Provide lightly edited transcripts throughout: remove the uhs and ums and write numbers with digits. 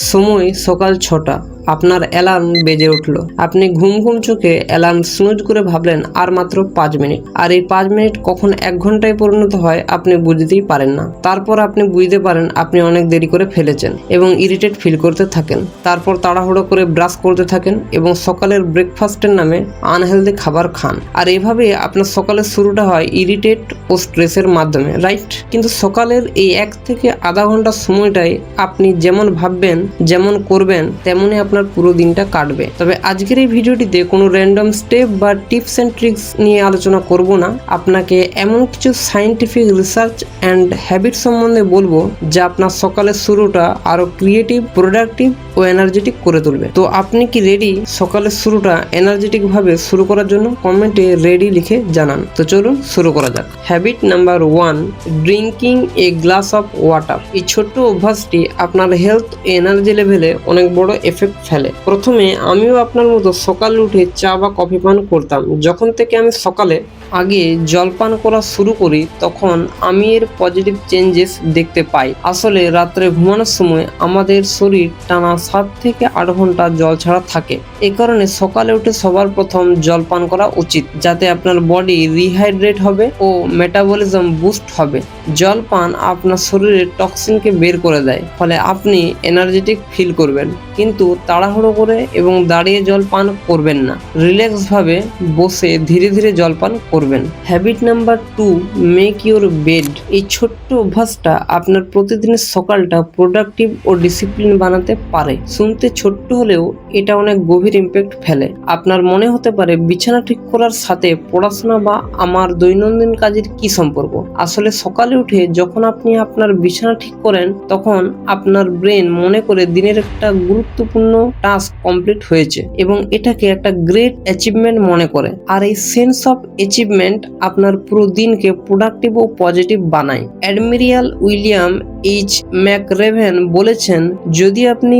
সময় সকাল 6টা। আপনার অ্যালার্ম বেজে উঠল। আপনি ঘুম ঘুম চোখে অ্যালার্ম স্নুজ করে ভাবলেন আর মাত্র 5 মিনিট। আর এই 5 মিনিট কখন 1 ঘন্টায় পরিণত হয় আপনি বুঝতেই পারেন না। তারপর আপনি বুঝতে পারেন আপনি অনেক দেরি করে ফেলেছেন এবং ইরিটেট ফিল করতে থাকেন। তারপর তাড়াহুড়ো করে ব্রাশ করতে থাকেন এবং সকালের ব্রেকফাস্টের নামে আনহেলদি খাবার খান। আর এভাবে আপনার সকালের শুরুটা হয় ইরিটেট ও স্ট্রেসের মাধ্যমে, রাইট? কিন্তু সকালের এই 1 থেকে আধা ঘন্টা সময়টাই আপনি যেমন ভাববেন, যেমন করবেন, তেমনই আপনার পুরো দিনটা কাটবে। তবে আজকের এই ভিডিওটিতে কোনো র্যান্ডম স্টেপ বা টিপস অ্যান্ড ট্রিক্স নিয়ে আলোচনা করব না। আপনাকে এমন কিছু সায়েন্টিফিক রিসার্চ অ্যান্ড হ্যাবিট সম্বন্ধে বলবো যা আপনার সকালের শুরুটা আরো ক্রিয়েটিভ, প্রোডাক্টিভ ও এনার্জেটিক করে তুলবে। তো আপনি কি রেডি সকালের শুরুটা এনার্জেটিক ভাবে শুরু করার জন্য? কমেন্টে রেডি লিখে জানান। তো চলুন শুরু করা যাক। Habit number 1, drinking a glass of water. এই ছোট্ট অভ্যাসটি আপনার হেলথ ও এনার্জি লেভেলে অনেক বড় এফেক্ট ফেলে। প্রথমে আমিও আপনার মতো সকালে উঠে চা বা কফি পান করতাম। যখন থেকে আমি সকালে আগে জলপান করা শুরু করি তখন আমি এর পজিটিভ চেঞ্জেস দেখতে পাই। আসলে রাত্রে ঘুমানোর সময় আমাদের শরীর টানা 7 থেকে 8 ঘন্টা জল ছাড়া থাকে। এই কারণে সকালে উঠে সবার প্রথম জলপান করা উচিত, যাতে আপনার বডি রিহাইড্রেট হবে ও মেটাবলিজম বুস্ট হবে। জলপান আপনার শরীরের টক্সিনকে বের করে দেয়, ফলে আপনি এনার্জেটিক ফিল করবেন। কিন্তু তাড়াহুড়ো করে এবং দাঁড়িয়ে জল পান করবেন না। রিল্যাক্স ভাবে বসে ধীরে ধীরে জল পান করবেন। Habit number 2, make your bed. এই ছোট্ট অভ্যাসটা আপনার প্রতিদিনের সকালটা প্রোডাক্টিভ ও ডিসিপ্লিন বানাতে পারে। শুনতে ছোট্ট হলেও এটা অনেক গভীর ইম্প্যাক্ট ফেলে। আপনার মনে হতে পারে বিছানা ঠিক করার সাথে পড়াশোনা বা আমার দৈনন্দিন কাজের কি সম্পর্ক? আসলে সকালে উঠে যখন আপনি আপনার বিছানা ঠিক করেন তখন আপনার ব্রেন মনে করে দিনের একটা গুরুত্বপূর্ণ টাস্ক কমপ্লিট হয়েছে এবং এটাকে একটা গ্রেট অ্যাচিভমেন্ট মনে করে। আর এই সেন্স অফ অ্যাচিভমেন্ট আপনার পুরো দিনকে প্রোডাক্টিভ ও পজিটিভ বানায়। অ্যাডমিরাল উইলিয়াম এইচ ম্যাকরেভেন বলেছেন, যদি আপনি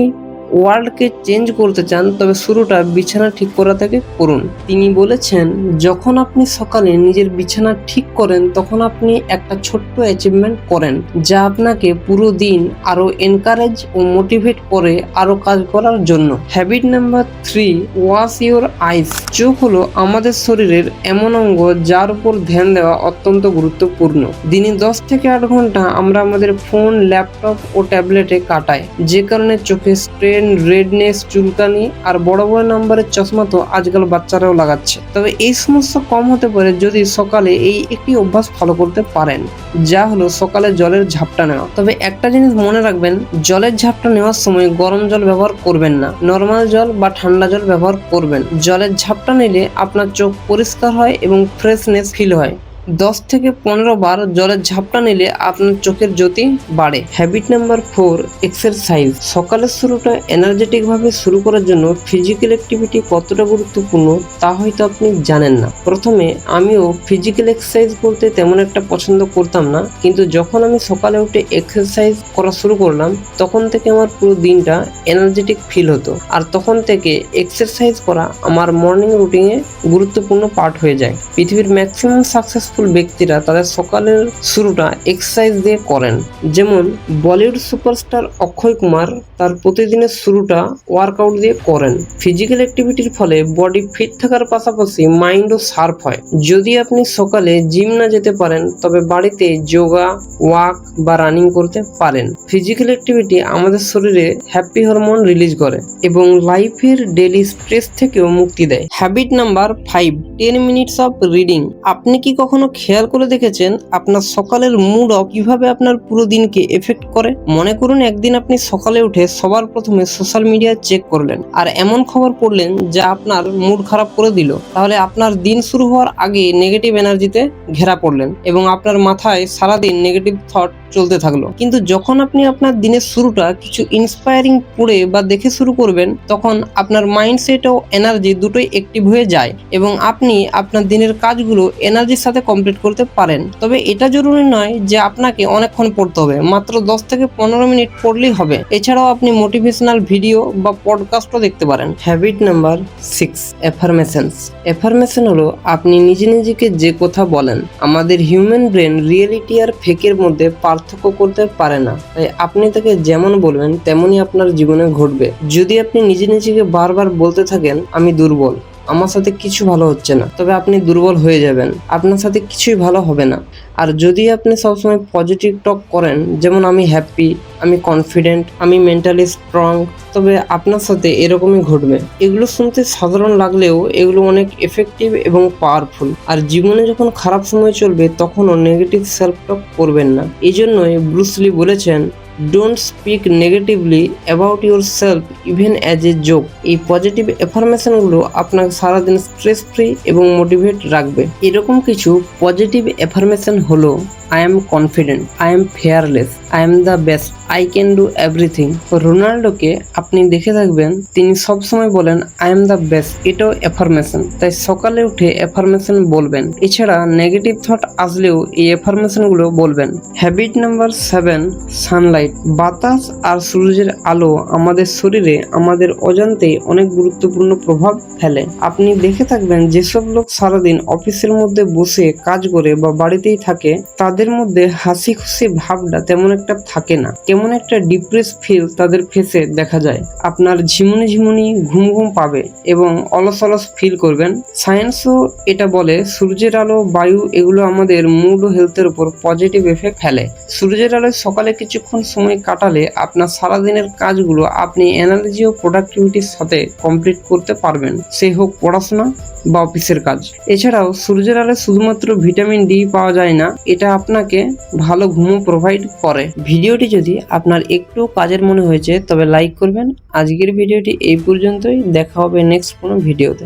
ওয়ার্ল্ডকে চেঞ্জ করতে চান তবে শুরুটা বিছানা ঠিক করা থেকে করুন। তিনি বলেছেন, যখন আপনি সকালে নিজের বিছানা ঠিক করেন তখন আপনি একটা ছোট্ট অ্যাচিভমেন্ট করেন, যা আপনাকে পুরো দিন আরো এনকারেজ ও মোটিভেট করে আরো কাজ করার জন্য। Habit number 3, wash your eyes. চোখ হলো আমাদের শরীরের এমন অঙ্গ যার উপর ধ্যান দেওয়া অত্যন্ত গুরুত্বপূর্ণ। দিনে 10 থেকে 8 ঘন্টা আমরা আমাদের ফোন, ল্যাপটপ ও ট্যাবলেটে কাটাই, যে কারণে চোখে স্ট্রেন, রেডনেস, চুলকানি আর বড় বড় নাম্বারের চশমা তো আজকাল বাচ্চারাও লাগাচ্ছে। তবে এই সমস্যা কম হতে পারে যদি সকালে এই একটি অভ্যাস ফলো করতে পারেন, যা হলো সকালে জলের ঝাপটা নেওয়া। তবে একটা জিনিস মনে রাখবেন, জলের ঝাপটা নেওয়ার সময় গরম জল ব্যবহার করবেন না, নর্মাল জল বা ঠান্ডা জল ব্যবহার করবেন। জলের ঝাপটা নিলে আপনার চোখ পরিষ্কার হয় এবং ফ্রেশনেস ফিল হয়। 10 থেকে 15 বার জলের ঝাপটা নিলে আপনার চোখের জ্যোতি বাড়ে। Habit number 4, exercise. সকালের শুরুটা এনার্জেটিক ভাবে শুরু করার জন্য ফিজিক্যাল অ্যাক্টিভিটি কতটা গুরুত্বপূর্ণ তা হয়তো আপনি জানেন না। প্রথমে আমিও ফিজিক্যাল এক্সারসাইজ করতে তেমন একটা পছন্দ করতাম না, কিন্তু যখন আমি সকালে উঠে এক্সারসাইজ করা শুরু করলাম তখন থেকে আমার পুরো দিনটা এনার্জেটিক ফিল হতো। আর তখন থেকে এক্সারসাইজ করা আমার মর্নিং রুটিনে গুরুত্বপূর্ণ পার্ট হয়ে যায়। পৃথিবীর ম্যাক্সিমাম সাকসেসফুল ব্যক্তিরা তাদের সকালের শুরুটা এক্সারসাইজ দিয়ে করেন। যেমন বলিউড সুপারস্টার অক্ষয় কুমার তার প্রতিদিনের শুরুটা ওয়ার্কআউট দিয়ে করেন। ফিজিক্যাল অ্যাক্টিভিটির ফলে বডি ফিট থাকার পাশাপাশি মাইন্ডও শার্প হয়। যদি আপনি সকালে জিম না যেতে পারেন তবে বাড়িতে যোগা, ওয়াক বা রানিং করতে পারেন। ফিজিক্যাল অ্যাক্টিভিটি আমাদের শরীরে হ্যাপি হরমোন রিলিজ করে এবং লাইফের ডেইলি স্ট্রেস থেকেও মুক্তি দেয়। Habit number 5, 10 minutes of reading. আপনি কি কখনো খেয়াল করে দেখেছেন আপনার সকালের মুড অফ কিভাবে আপনার পুরো দিনকে এফেক্ট করে? মনে করুন একদিন আপনি সকালে উঠে সবার প্রথমে সোশ্যাল মিডিয়া চেক করলেন আর এমন খবর পড়লেন যা আপনার মুড খারাপ করে দিল। তাহলে আপনার দিন শুরু হওয়ার আগে নেগেটিভ এনার্জিতে ঘেরা পড়লেন এবং আপনার মাথায় সারাদিন নেগেটিভ থট চলতে থাকলো। কিন্তু যখন আপনি আপনার দিনের শুরুটা কিছু ইন্সপায়ারিং পড়ে বা দেখে শুরু করবেন তখন আপনার মাইন্ডসেট ও এনার্জি দুটোই অ্যাক্টিভ হয়ে যায় এবং আপনি আপনার দিনের কাজগুলো এনার্জির সাথে কমপ্লিট করতে পারেন। তবে এটা জরুরি নয় যে আপনাকে অনেকক্ষণ পড়তে হবে, মাত্র 10 থেকে 15 মিনিট পড়লেই হবে। এছাড়াও আপনি মোটিভেশনাল ভিডিও বা পডকাস্টও দেখতে পারেন। Habit number 6, affirmations. অ্যাফার্মেশন হলো আপনি নিজেকে যে কথা বলেন। আমাদের হিউম্যান ব্রেন রিয়েলিটি আর ফেকের মধ্যে পার্থক্য করতে পারে না, তাই আপনি তাকে যেমন বলবেন তেমনই আপনার জীবনে ঘটবে। যদি আপনি নিজেকে বারবার বলতে থাকেন আমি দুর্বল, আমার সাথে কিছু ভালো হচ্ছে না, তবে আপনি দুর্বল হয়ে যাবেন, আপনার সাথে কিছুই ভালো হবে না। আর যদি আপনি সবসময় পজিটিভ টক করেন, যেমন আমি হ্যাপি, আমি কনফিডেন্ট, আমি মেন্টালি স্ট্রং, তবে আপনার সাথে এরকমই ঘটবে। এগুলো শুনতে সাধারণ লাগলেও এগুলো অনেক এফেক্টিভ এবং পাওয়ারফুল। আর জীবনে যখন খারাপ সময় চলবে তখনও নেগেটিভ সেলফ টক করবেন না। এই জন্যই ব্রুস লি বলেছেন, don't speak negatively about yourself even as a joke. এই পজিটিভ অ্যাফার্মেশনগুলো আপনাকে সারাদিন স্ট্রেস ফ্রি এবং মোটিভেট রাখবে। এরকম কিছু পজিটিভ অ্যাফার্মেশন হলো, I am confident, I am fearless, I am the best, I can do everything. রোনাল্ডোকে আপনি দেখে থাকবেন, তিনি সবসময় বলেন আই এম দ্য বেস্ট, এটাও অ্যাফার্মেশন। তাই সকালে উঠে অ্যাফার্মেশন বলবেন। এছাড়া নেগেটিভ থট আসলেও এই অ্যাফার্মেশনগুলো বলবেন। Habit number 7, Sunlight. বাতাস আর সূর্যের আলো আমাদের শরীরে আমাদের অজান্তেই অনেক গুরুত্বপূর্ণ প্রভাব ফেলে। আপনি দেখে থাকবেন যেসব লোক সারাদিন অফিসের মধ্যে বসে কাজ করে বা বাড়িতেই থাকে, তাদের মধ্যে হাসি খুশি ভাবটা তেমন একটা থাকে না, কেমন একটা ডিপ্রেস ফিল তাদের ফেসে দেখা যায়। আপনার ঝিমুনি ঘুম পাবে এবং অলস ফিল করবেন। সায়েন্সও এটা বলে, সূর্যের আলো, বায়ু এগুলো আমাদের মুড ও হেলথের উপর পজিটিভ এফেক্ট ফেলে। সূর্যের আলোয় সকালে কিছুক্ষণ সময় কাটালে আপনার সারাদিনের কাজগুলো আপনি এনার্জি ও প্রোডাক্টিভিটির সাথে কমপ্লিট করতে পারবেন, সে হোক পড়াশোনা বা অফিসের কাজ। এছাড়াও সূর্যের আলোয় শুধুমাত্র ভিটামিন ডি পাওয়া যায় না, এটা আপনাকে ভালো ঘুমও প্রোভাইড করে। ভিডিওটি যদি আপনার একটু কাজের মনে হয়েছে তবে লাইক করবেন। আজকের ভিডিওটি এই পর্যন্তই, দেখা হবে নেক্সট কোনো ভিডিওতে।